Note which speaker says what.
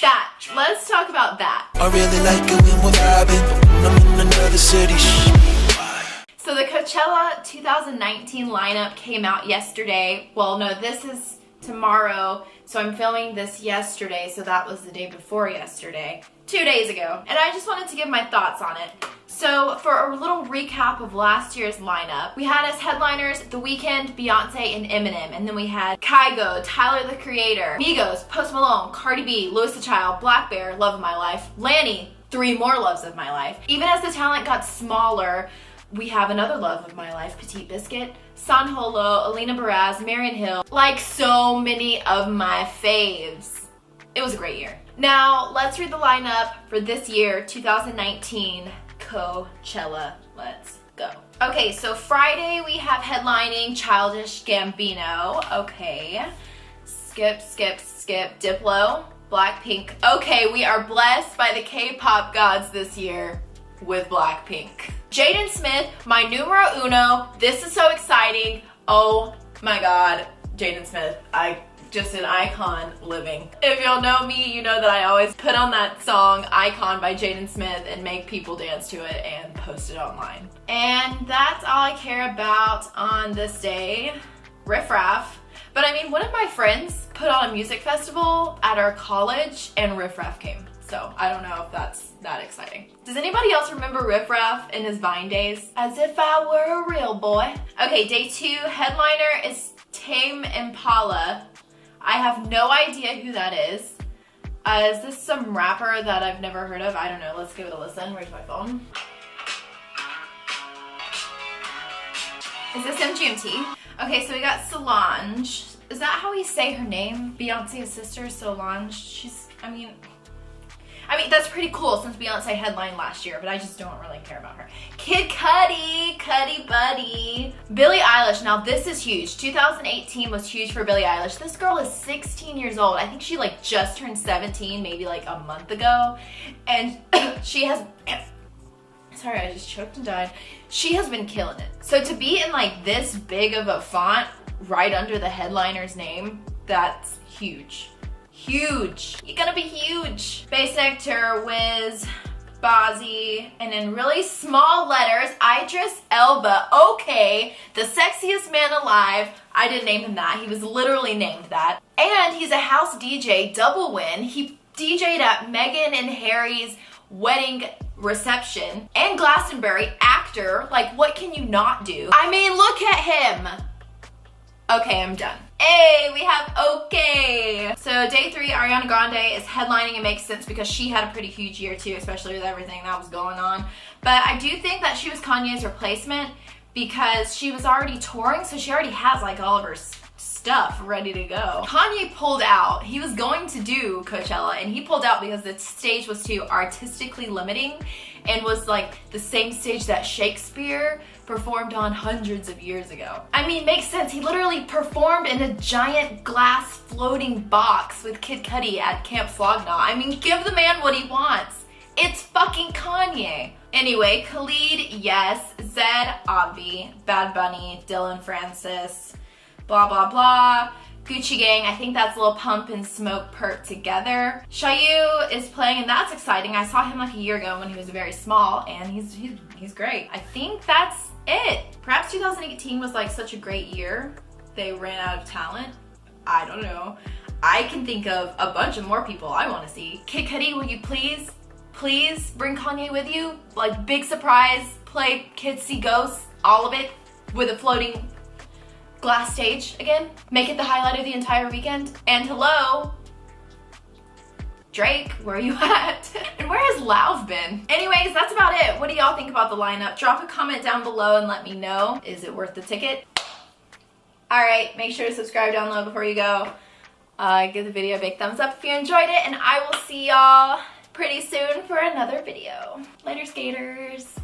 Speaker 1: That. Let's talk about that.
Speaker 2: I really like it when we're vibing, but when I'm in another city.
Speaker 1: So the Coachella 2019 lineup came out yesterday. Well, no, this is tomorrow. So I'm filming this yesterday, so that was the day before yesterday. 2 days ago. And I just wanted to give my thoughts on it. So for a little recap of last year's lineup, we had as headliners The Weeknd, Beyonce, and Eminem. And then we had Kygo, Tyler the Creator, Migos, Post Malone, Cardi B, Louis the Child, Black Bear, Love of My Life, Lanny, 3 more Loves of My Life. Even as the talent got smaller, we have another Love of My Life, Petite Biscuit, San Holo, Alina Baraz, Marion Hill, like so many of my faves. It was a great year. Now, let's read the lineup for this year, 2019 Coachella. Let's go. Okay, so Friday we have headlining Childish Gambino. Okay. Skip. Diplo, Blackpink. Okay, we are blessed by the K-pop gods this year with Blackpink. Jaden Smith, my numero uno. This is so exciting. Oh my god, Jaden Smith. Just an icon living. If y'all know me, you know that I always put on that song Icon by Jaden Smith and make people dance to it and post it online. And that's all I care about on this day. Riff Raff. But I mean, one of my friends put on a music festival at our college and Riff Raff came. So I don't know if that's that exciting. Does anybody else remember Riff Raff in his Vine days? As if I were a real boy. Okay, day 2, headliner is Tame Impala. I have no idea who that is. Is this some rapper that I've never heard of? I don't know. Let's give it a listen. Where's my phone? Is this MGMT? Okay, so we got Solange. Is that how we say her name? Beyonce's sister, Solange. I mean, that's pretty cool since Beyonce headlined last year, but I just don't really care about her. Kid Cudi, Cudi Buddy. Billie Eilish, now this is huge. 2018 was huge for Billie Eilish. This girl is 16 years old. I think she like just turned 17, maybe like a month ago. And she has, sorry, I just choked and died. She has been killing it. So to be in like this big of a font right under the headliner's name, that's huge. Huge. You're gonna be huge. Bass Nectar, Wiz, Bazzi, and in really small letters, Idris Elba. Okay, the sexiest man alive. I didn't name him that. He was literally named that. And he's a house DJ, double win. He DJ'd at Meghan and Harry's wedding reception. And Glastonbury, actor. Like, what can you not do? I mean, look at him. Okay, I'm done. Hey, we have okay. So day 3, Ariana Grande is headlining. It makes sense because she had a pretty huge year too, especially with everything that was going on. But I do think that she was Kanye's replacement because she was already touring, so she already has like all of her stuff ready to go. Kanye pulled out. He was going to do Coachella and he pulled out because the stage was too artistically limiting and was like the same stage that Shakespeare performed on hundreds of years ago. I mean, makes sense. He literally performed in a giant glass floating box with Kid Cudi at Camp Flog Gnaw. I mean, give the man what he wants. It's fucking Kanye. Anyway, Khalid, yes. Zed, Obvi, Bad Bunny, Dylan Francis, blah, blah, blah. Gucci Gang, I think that's Lil Pump and Smoke Perk together. Shayu is playing, and that's exciting. I saw him like a year ago when he was very small, and he's great. I think that's it. Perhaps 2018 was like such a great year. They ran out of talent. I don't know. I can think of a bunch of more people I want to see. Kid Cudi, will you please bring Kanye with you? Like, big surprise, play Kids See Ghosts, all of it, with a floating glass stage again. Make it the highlight of the entire weekend. And hello, Drake, where are you at? And where has Lauv been? Anyways, that's about it. What do y'all think about the lineup? Drop a comment down below and let me know. Is it worth the ticket? Alright, make sure to subscribe down below before you go. Give the video a big thumbs up if you enjoyed it, and I will see y'all pretty soon for another video. Later, skaters.